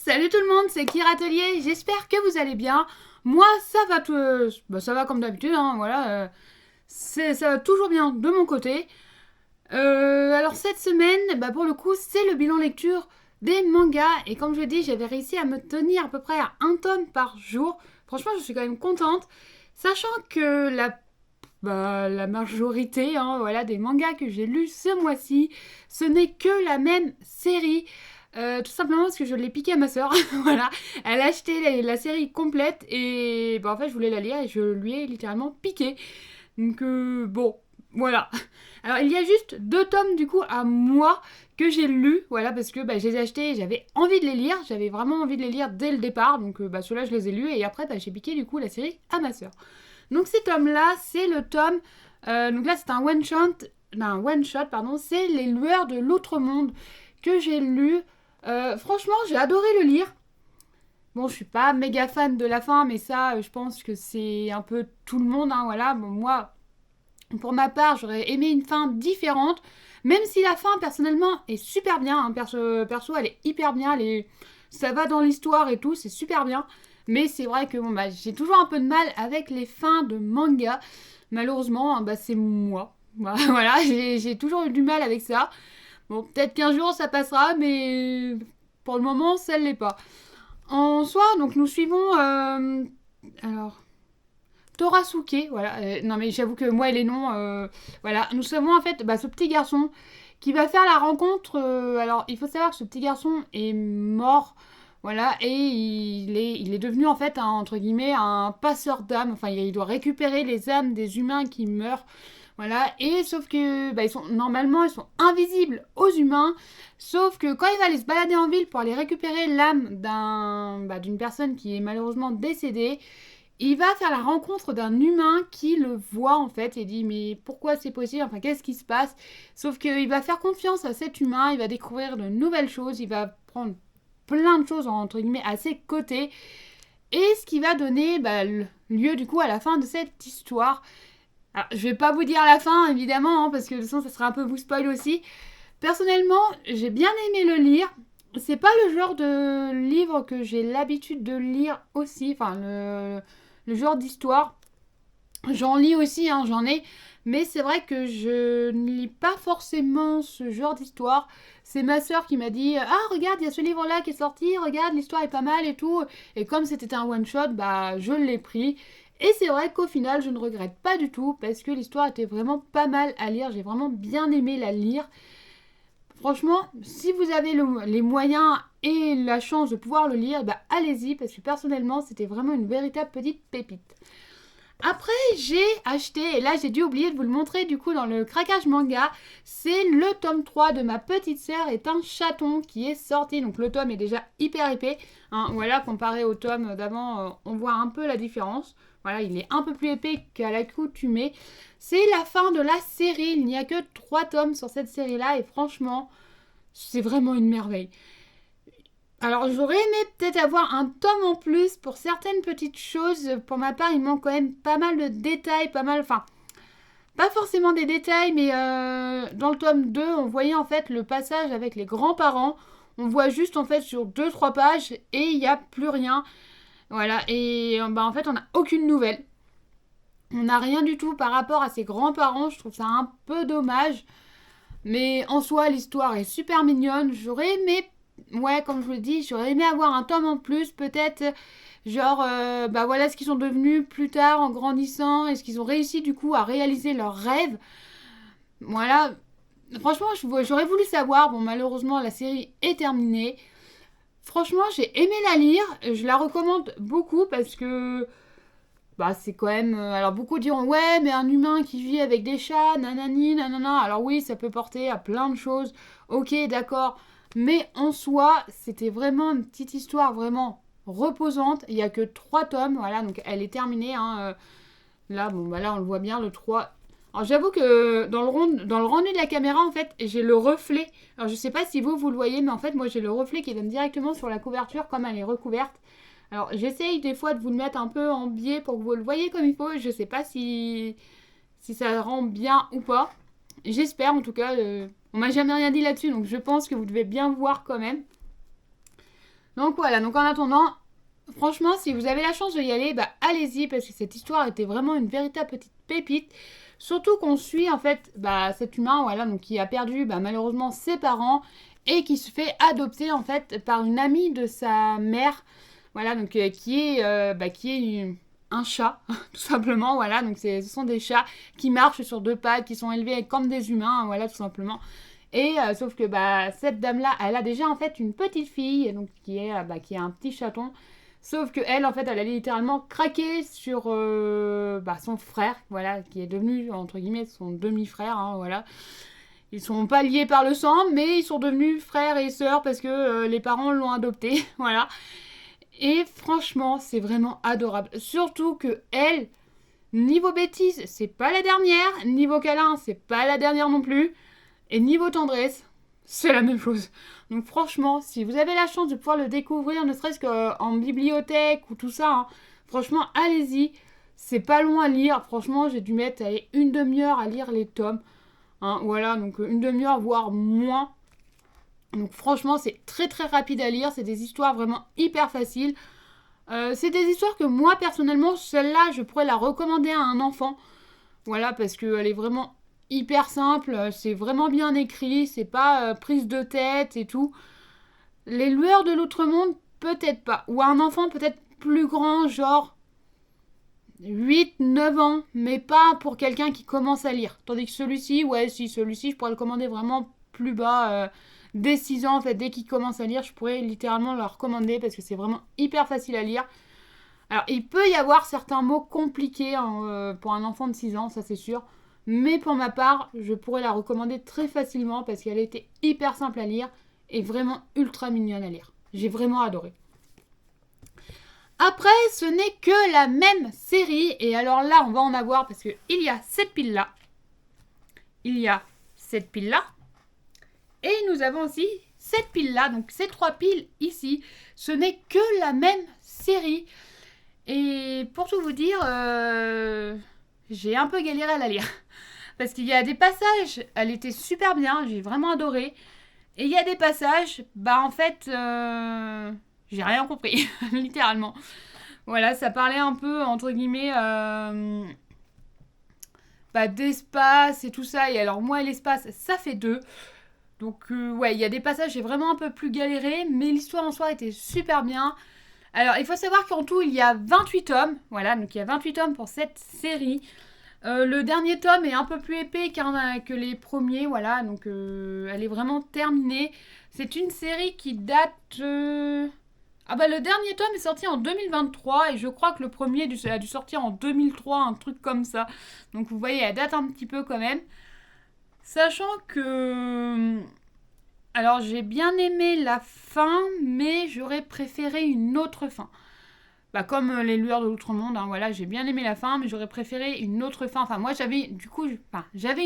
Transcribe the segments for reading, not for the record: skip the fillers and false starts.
Salut tout le monde, c'est Kira Atelier, j'espère que vous allez bien. Moi, ça va ça va comme d'habitude, hein, voilà. Ça va toujours bien de mon côté. Alors cette semaine, pour le coup, c'est le bilan lecture des mangas. Et comme je l'ai dit, j'avais réussi à me tenir à peu près à un tome par jour. Franchement, je suis quand même contente. Sachant que la majorité voilà, des mangas que j'ai lus ce mois-ci, ce n'est que la même série. Tout simplement parce que je l'ai piqué à ma soeur. Voilà. Elle a acheté la série complète et en fait je voulais la lire et je lui ai littéralement piqué. Donc bon, voilà. Alors il y a juste 2 tomes du coup à moi que j'ai lus, voilà, parce que je les ai achetés et j'avais envie de les lire. J'avais vraiment envie de les lire dès le départ, donc ceux-là je les ai lus et après j'ai piqué du coup la série à ma soeur. Donc ces tomes-là, c'est le tome... donc là c'est un one-shot, pardon, c'est Les Lueurs de l'Outre-Monde que j'ai lu. Franchement, j'ai adoré le lire. Bon, je suis pas méga fan de la fin, mais ça, je pense que c'est un peu tout le monde, hein, voilà. Bon, moi, pour ma part, j'aurais aimé une fin différente, même si la fin, personnellement, est super bien. Hein. Perso, elle est hyper bien, ça va dans l'histoire et tout, c'est super bien. Mais c'est vrai que j'ai toujours un peu de mal avec les fins de manga. Malheureusement, c'est moi. Voilà, j'ai toujours eu du mal avec ça. Bon, peut-être qu'un jour ça passera, mais pour le moment, ça ne l'est pas. En soi, donc nous suivons. Alors. Torasuke, voilà. Non, mais j'avoue que moi et les noms. Voilà. Nous savons en fait ce petit garçon qui va faire la rencontre. Alors, il faut savoir que ce petit garçon est mort. Voilà. Et il est devenu en fait, entre guillemets, un passeur d'âmes. Enfin, il doit récupérer les âmes des humains qui meurent. Voilà, et sauf que ils sont invisibles aux humains, sauf que quand il va aller se balader en ville pour aller récupérer l'âme d'une personne qui est malheureusement décédée, il va faire la rencontre d'un humain qui le voit en fait et dit mais pourquoi c'est possible, enfin qu'est-ce qui se passe, sauf qu'il va faire confiance à cet humain, il va découvrir de nouvelles choses, il va prendre plein de choses entre guillemets à ses côtés, et ce qui va donner lieu du coup à la fin de cette histoire. Alors, je vais pas vous dire la fin, évidemment, hein, parce que de toute façon, ça serait un peu vous spoil aussi. Personnellement, j'ai bien aimé le lire. C'est pas le genre de livre que j'ai l'habitude de lire aussi. Enfin, le genre d'histoire. J'en lis aussi, hein, j'en ai. Mais c'est vrai que je ne lis pas forcément ce genre d'histoire. C'est ma soeur qui m'a dit ah, regarde, il y a ce livre-là qui est sorti, regarde, l'histoire est pas mal et tout. Et comme c'était un one-shot, je l'ai pris. Et c'est vrai qu'au final, je ne regrette pas du tout parce que l'histoire était vraiment pas mal à lire. J'ai vraiment bien aimé la lire. Franchement, si vous avez les moyens et la chance de pouvoir le lire, allez-y parce que personnellement, c'était vraiment une véritable petite pépite. Après, j'ai acheté, et là j'ai dû oublier de vous le montrer du coup dans le craquage manga, c'est le tome 3 de Ma Petite Sœur est un chaton qui est sorti. Donc le tome est déjà hyper épais. Hein, voilà, comparé au tome d'avant, on voit un peu la différence. Voilà, il est un peu plus épais qu'à l'accoutumée. C'est la fin de la série, il n'y a que 3 tomes sur cette série-là et franchement, c'est vraiment une merveille. Alors j'aurais aimé peut-être avoir un tome en plus pour certaines petites choses. Pour ma part, il manque quand même pas mal de détails, enfin, pas forcément des détails, mais dans le tome 2, on voyait en fait le passage avec les grands-parents. On voit juste en fait sur 2-3 pages et il n'y a plus rien. Voilà, et en fait, on n'a aucune nouvelle. On n'a rien du tout par rapport à ses grands-parents. Je trouve ça un peu dommage. Mais en soi, l'histoire est super mignonne. J'aurais aimé, ouais, comme je vous l'ai dit, j'aurais aimé avoir un tome en plus, peut-être, genre, voilà ce qu'ils sont devenus plus tard en grandissant, est-ce qu'ils ont réussi du coup à réaliser leurs rêves. Voilà, franchement, j'aurais voulu savoir. Bon, malheureusement, la série est terminée. Franchement, j'ai aimé la lire, je la recommande beaucoup parce que c'est quand même. Alors beaucoup diront ouais, mais un humain qui vit avec des chats, nanani, nanana. Alors oui, ça peut porter à plein de choses. Ok, d'accord. Mais en soi, c'était vraiment une petite histoire vraiment reposante. Il n'y a que 3 tomes, voilà, donc elle est terminée. Hein. Là, là, on le voit bien, le 3. Alors j'avoue que dans le rendu de la caméra, en fait, j'ai le reflet. Alors je sais pas si vous le voyez, mais en fait, moi j'ai le reflet qui donne directement sur la couverture comme elle est recouverte. Alors j'essaye des fois de vous le mettre un peu en biais pour que vous le voyez comme il faut. Je sais pas si ça rend bien ou pas. J'espère en tout cas. On m'a jamais rien dit là-dessus, donc je pense que vous devez bien voir quand même. Donc voilà, donc en attendant, franchement, si vous avez la chance d'y aller, bah allez-y, parce que cette histoire était vraiment une véritable petite pépite. Surtout qu'on suit en fait cet humain, voilà, donc qui a perdu malheureusement ses parents et qui se fait adopter en fait par une amie de sa mère, voilà, donc qui est un chat, tout simplement, voilà, donc ce sont des chats qui marchent sur deux pattes, qui sont élevés comme des humains, voilà, tout simplement. Et sauf que cette dame-là, elle a déjà en fait une petite fille, donc qui est un petit chaton. Sauf que elle, en fait, elle a littéralement craqué sur son frère, voilà, qui est devenu entre guillemets son demi-frère, hein, voilà. Ils sont pas liés par le sang, mais ils sont devenus frères et sœurs parce que les parents l'ont adopté, voilà. Et franchement, c'est vraiment adorable. Surtout que elle, niveau bêtise, c'est pas la dernière, niveau câlin, c'est pas la dernière non plus. Et niveau tendresse, c'est la même chose. Donc franchement, si vous avez la chance de pouvoir le découvrir, ne serait-ce qu'en bibliothèque ou tout ça, hein, franchement, allez-y. C'est pas long à lire. Franchement, j'ai dû mettre une demi-heure à lire les tomes. Hein, voilà, donc une demi-heure, voire moins. Donc franchement, c'est très très rapide à lire. C'est des histoires vraiment hyper faciles. C'est des histoires que moi, personnellement, celle-là, je pourrais la recommander à un enfant. Voilà, parce qu'elle est vraiment hyper simple, c'est vraiment bien écrit, c'est pas prise de tête et tout. Les lueurs de l'outre-monde, peut-être pas. Ou un enfant peut-être plus grand, genre 8, 9 ans, mais pas pour quelqu'un qui commence à lire. Tandis que celui-ci, celui-ci, je pourrais le commander vraiment plus bas, dès 6 ans, en fait, dès qu'il commence à lire, je pourrais littéralement le recommander parce que c'est vraiment hyper facile à lire. Alors, il peut y avoir certains mots compliqués pour un enfant de 6 ans, ça c'est sûr. Mais pour ma part, je pourrais la recommander très facilement parce qu'elle était hyper simple à lire et vraiment ultra mignonne à lire. J'ai vraiment adoré. Après, ce n'est que la même série. Et alors là, on va en avoir parce qu'il y a cette pile-là. Il y a cette pile-là. Et nous avons aussi cette pile-là. Donc ces 3 piles ici. Ce n'est que la même série. Et pour tout vous dire, j'ai un peu galéré à la lire. Parce qu'il y a des passages, elle était super bien, j'ai vraiment adoré. Et il y a des passages, en fait, j'ai rien compris, littéralement. Voilà, ça parlait un peu, entre guillemets, d'espace et tout ça. Et alors, moi et l'espace, ça fait 2. Donc, ouais, il y a des passages, j'ai vraiment un peu plus galéré, mais l'histoire en soi était super bien. Alors, il faut savoir qu'en tout, il y a 28 tomes. Voilà, donc il y a 28 tomes pour cette série. Le dernier tome est un peu plus épais que les premiers, voilà, donc elle est vraiment terminée. C'est une série qui date... le dernier tome est sorti en 2023 et je crois que le premier a dû sortir en 2003, un truc comme ça. Donc vous voyez, elle date un petit peu quand même. Sachant que... Alors j'ai bien aimé la fin, mais j'aurais préféré une autre fin. Comme les lueurs de l'outre-monde, hein, voilà, j'ai bien aimé la fin, mais j'aurais préféré une autre fin. Enfin, moi, j'avais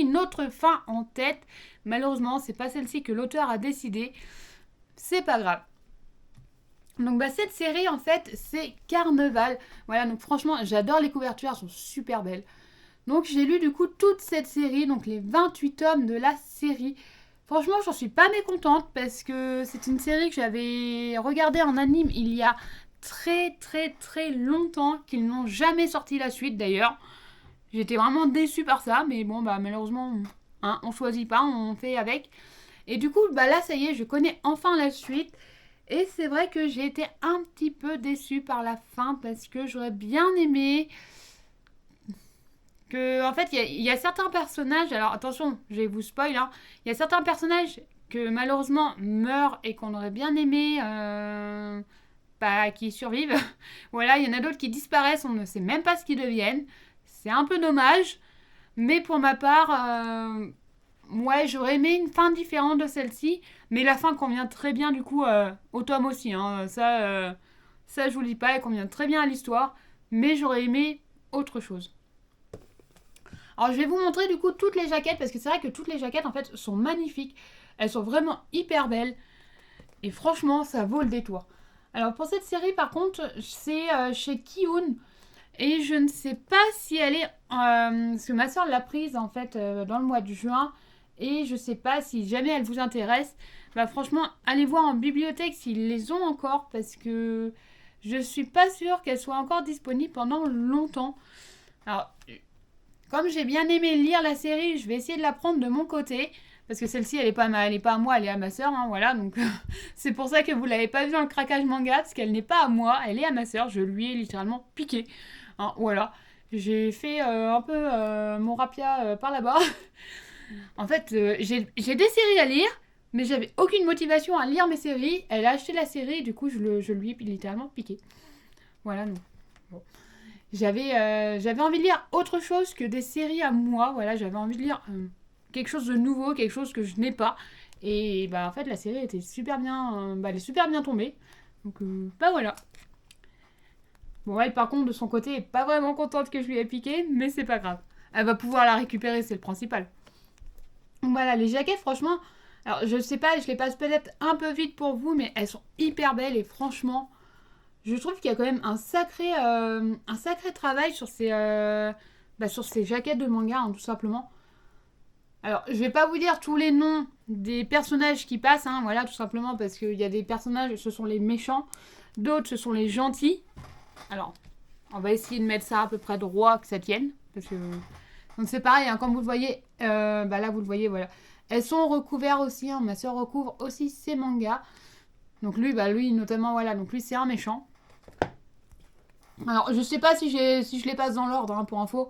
une autre fin en tête. Malheureusement, c'est pas celle-ci que l'auteur a décidé. C'est pas grave. Donc, cette série, en fait, c'est Carneval. Voilà, donc franchement, j'adore les couvertures, elles sont super belles. Donc, j'ai lu du coup toute cette série, donc les 28 tomes de la série. Franchement, j'en suis pas mécontente parce que c'est une série que j'avais regardée en anime il y a très très très longtemps, qu'ils n'ont jamais sorti la suite d'ailleurs. J'étais vraiment déçue par ça, mais bon malheureusement on choisit pas, on fait avec. Et du coup là ça y est, je connais enfin la suite. Et c'est vrai que j'ai été un petit peu déçue par la fin parce que j'aurais bien aimé que, en fait, il y a certains personnages, alors attention, je vais vous spoil, hein, il y a certains personnages que malheureusement meurent et qu'on aurait bien aimé qui survivent. Voilà, il y en a d'autres qui disparaissent, on ne sait même pas ce qu'ils deviennent. C'est un peu dommage, mais pour ma part, ouais, j'aurais aimé une fin différente de celle-ci, mais la fin convient très bien du coup au tome aussi. Hein. Ça, je vous le dis pas, elle convient très bien à l'histoire, mais j'aurais aimé autre chose. Alors je vais vous montrer du coup toutes les jaquettes, parce que c'est vrai que toutes les jaquettes en fait sont magnifiques. Elles sont vraiment hyper belles. Et franchement, ça vaut le détour. Alors pour cette série par contre, c'est chez Kiun. Et je ne sais pas si elle est... parce que ma soeur l'a prise en fait dans le mois de juin. Et je sais pas si jamais elles vous intéressent, bah franchement, allez voir en bibliothèque s'ils les ont encore, parce que je suis pas sûre qu'elles soient encore disponibles pendant longtemps. Alors, comme j'ai bien aimé lire la série, je vais essayer de la prendre de mon côté. Parce que celle-ci, elle est pas à moi, elle est à ma soeur, hein, voilà. Donc, c'est pour ça que vous l'avez pas vu dans le craquage manga, parce qu'elle n'est pas à moi, elle est à ma soeur. Je lui ai littéralement piqué. Hein, voilà. J'ai fait un peu mon rapia par là-bas. En fait, j'ai des séries à lire, mais j'avais aucune motivation à lire mes séries. Elle a acheté la série, et du coup, je lui ai littéralement piqué. Voilà, donc. Bon. J'avais envie de lire autre chose que des séries à moi. Voilà, j'avais envie de lire quelque chose de nouveau, quelque chose que je n'ai pas. Et bah en fait, la série était super bien, elle est super bien tombée. Donc bah voilà. Bon, elle par contre de son côté est pas vraiment contente que je lui ai piqué, mais c'est pas grave. Elle va pouvoir la récupérer, c'est le principal. Donc voilà, les jaquettes, franchement, alors je sais pas, je les passe peut-être un peu vite pour vous, mais elles sont hyper belles et franchement, je trouve qu'il y a quand même un sacré travail sur ces jaquettes de manga, hein, tout simplement. Alors, je vais pas vous dire tous les noms des personnages qui passent, hein, voilà, tout simplement parce qu'il y a des personnages, ce sont les méchants, d'autres, ce sont les gentils. Alors, on va essayer de mettre ça à peu près droit, que ça tienne, parce que... Donc c'est pareil, hein, comme vous le voyez, là vous le voyez, voilà. Elles sont recouvertes aussi, hein, ma soeur recouvre aussi ses mangas. Donc lui notamment, voilà, donc lui c'est un méchant. Alors, je sais pas si je les passe dans l'ordre, hein, pour info.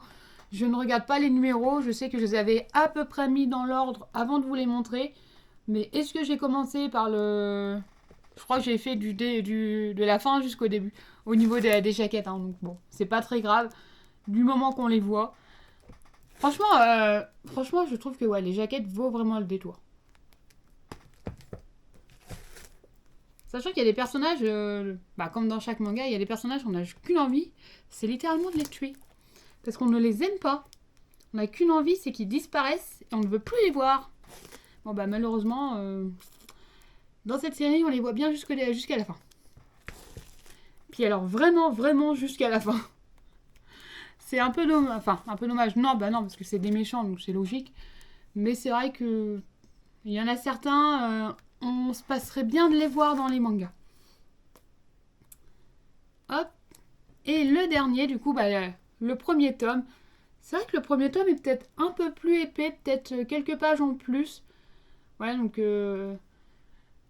Je ne regarde pas les numéros. Je sais que je les avais à peu près mis dans l'ordre avant de vous les montrer. Mais est-ce que j'ai commencé par le... Je crois que j'ai fait de la fin jusqu'au début. Au niveau des jaquettes. Hein, donc bon, c'est pas très grave. Du moment qu'on les voit. Franchement, je trouve que ouais, les jaquettes vaut vraiment le détour. Sachant qu'il y a des personnages, comme dans chaque manga, il y a des personnages, on n'a qu'une envie, c'est littéralement de les tuer. Parce qu'on ne les aime pas. On n'a qu'une envie, c'est qu'ils disparaissent et on ne veut plus les voir. Bon bah malheureusement, dans cette série, on les voit bien jusqu'à la fin. Puis alors vraiment, vraiment jusqu'à la fin. C'est un peu dommage. Enfin, un peu dommage. Non, parce que c'est des méchants, donc c'est logique. Mais c'est vrai que il y en a certains, on se passerait bien de les voir dans les mangas. Hop. Et le dernier, du coup, le premier tome. C'est vrai que le premier tome est peut-être un peu plus épais, peut-être quelques pages en plus. Voilà, donc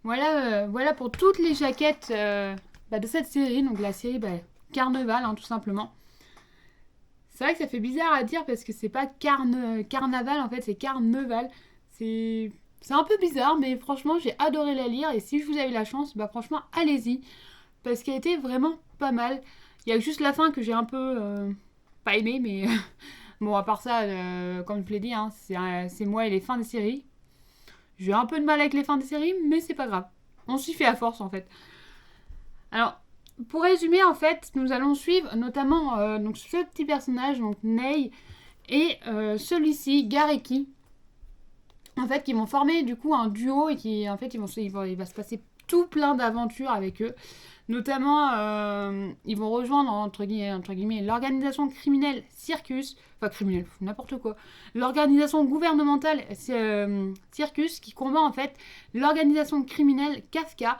voilà pour toutes les jaquettes de cette série. Donc la série Carnaval, hein, tout simplement. C'est vrai que ça fait bizarre à dire parce que c'est pas carnaval, en fait, c'est carnaval. C'est un peu bizarre, mais franchement, j'ai adoré la lire. Et si je vous avez la chance, franchement, allez-y. Parce qu'elle était vraiment pas mal. Il y a juste la fin que j'ai un peu pas aimé, mais bon, à part ça, comme je l'ai dit, hein, c'est moi et les fins des séries. J'ai un peu de mal avec les fins des séries, mais c'est pas grave. On s'y fait à force, en fait. Alors, pour résumer, en fait, nous allons suivre notamment donc ce petit personnage, donc Nei, et celui-ci, Gareki. En fait, qui vont former du coup un duo et qui, en fait, il va se passer tout plein d'aventures avec eux. Notamment, ils vont rejoindre, entre guillemets, l'organisation criminelle Circus, enfin criminelle, n'importe quoi, l'organisation gouvernementale Circus, qui combat en fait l'organisation criminelle Kafka.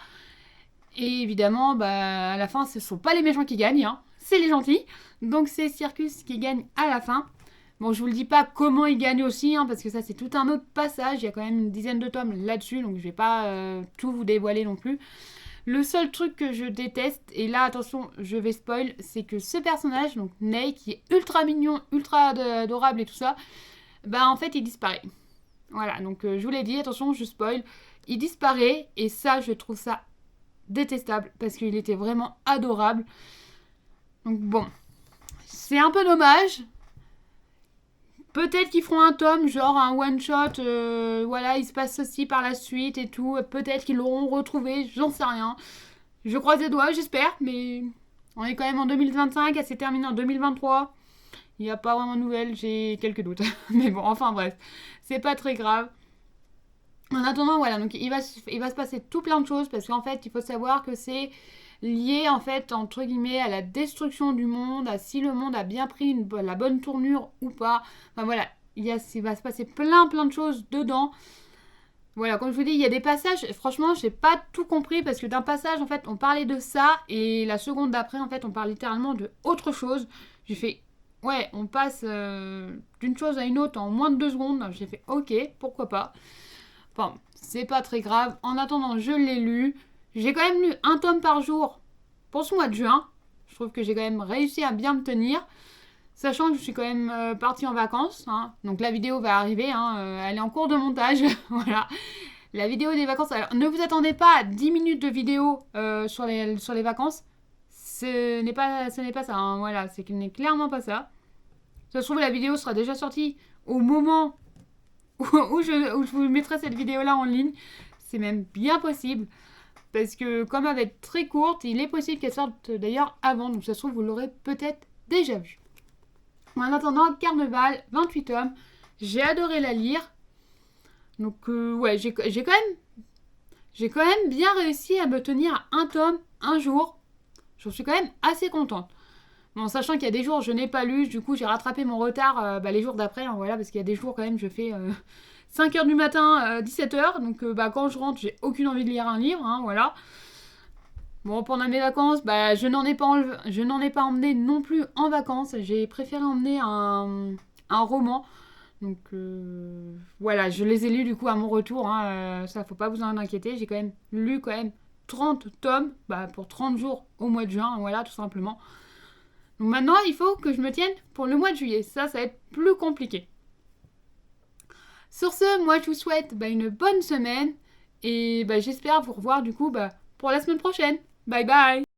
Et évidemment, à la fin, ce ne sont pas les méchants qui gagnent, hein, c'est les gentils. Donc c'est Circus qui gagne à la fin. Bon, je vous le dis pas comment il gagne aussi, hein, parce que ça c'est tout un autre passage. Il y a quand même une dizaine de tomes là-dessus, donc je vais pas tout vous dévoiler non plus. Le seul truc que je déteste, et là attention, je vais spoil, c'est que ce personnage, donc Nei, qui est ultra mignon, ultra adorable et tout ça, en fait il disparaît. Voilà, donc je vous l'ai dit, attention, je spoil, il disparaît, et ça je trouve ça détestable, parce qu'il était vraiment adorable. Donc bon, c'est un peu dommage. Peut-être qu'ils feront un tome, genre un one-shot, voilà, il se passe ceci par la suite et tout. Peut-être qu'ils l'auront retrouvé, j'en sais rien. Je croise les doigts, j'espère, mais on est quand même en 2025, elle s'est terminée en 2023. Il n'y a pas vraiment de nouvelles, j'ai quelques doutes. Mais bon, enfin bref, c'est pas très grave. En attendant, voilà, donc il va se passer tout plein de choses, parce qu'en fait, il faut savoir que c'est lié, en fait, entre guillemets, à la destruction du monde, à si le monde a bien pris la bonne tournure ou pas. Enfin voilà, il va se passer plein de choses dedans. Voilà, comme je vous dis, il y a des passages, franchement, j'ai pas tout compris parce que d'un passage, en fait, on parlait de ça et la seconde d'après, en fait, on parle littéralement de autre chose. J'ai fait, ouais, on passe d'une chose à une autre en moins de 2 secondes. J'ai fait, ok, pourquoi pas. Bon, c'est pas très grave. En attendant, je l'ai lu. J'ai quand même lu un tome par jour pour ce mois de juin. Je trouve que j'ai quand même réussi à bien me tenir. Sachant que je suis quand même partie en vacances, hein. Donc la vidéo va arriver, hein, elle est en cours de montage, voilà. La vidéo des vacances, alors ne vous attendez pas à 10 minutes de vidéo sur les vacances, ce n'est pas ça, hein, voilà, ce n'est clairement pas ça. Ça se trouve, la vidéo sera déjà sortie au moment où je vous mettrai cette vidéo-là en ligne. C'est même bien possible, parce que comme elle va être très courte, il est possible qu'elle sorte d'ailleurs avant, donc ça se trouve, vous l'aurez peut-être déjà vue. En attendant, Carnaval, 28 tomes. J'ai adoré la lire. Donc, ouais, j'ai quand même bien réussi à me tenir à un tome, un jour. J'en suis quand même assez contente. Bon, sachant qu'il y a des jours, je n'ai pas lu. Du coup, j'ai rattrapé mon retard les jours d'après. Hein, voilà, parce qu'il y a des jours, quand même, je fais 5h du matin, 17h. Donc, quand je rentre, j'ai aucune envie de lire un livre. Hein, voilà. Bon, pendant mes vacances, je n'en ai pas emmené non plus en vacances. J'ai préféré emmener un roman. Donc voilà, je les ai lus du coup à mon retour. Hein, ça, faut pas vous en inquiéter. J'ai quand même lu 30 tomes pour 30 jours au mois de juin. Voilà, tout simplement. Donc maintenant, il faut que je me tienne pour le mois de juillet. Ça va être plus compliqué. Sur ce, moi, je vous souhaite une bonne semaine. Et j'espère vous revoir du coup pour la semaine prochaine. Bye bye!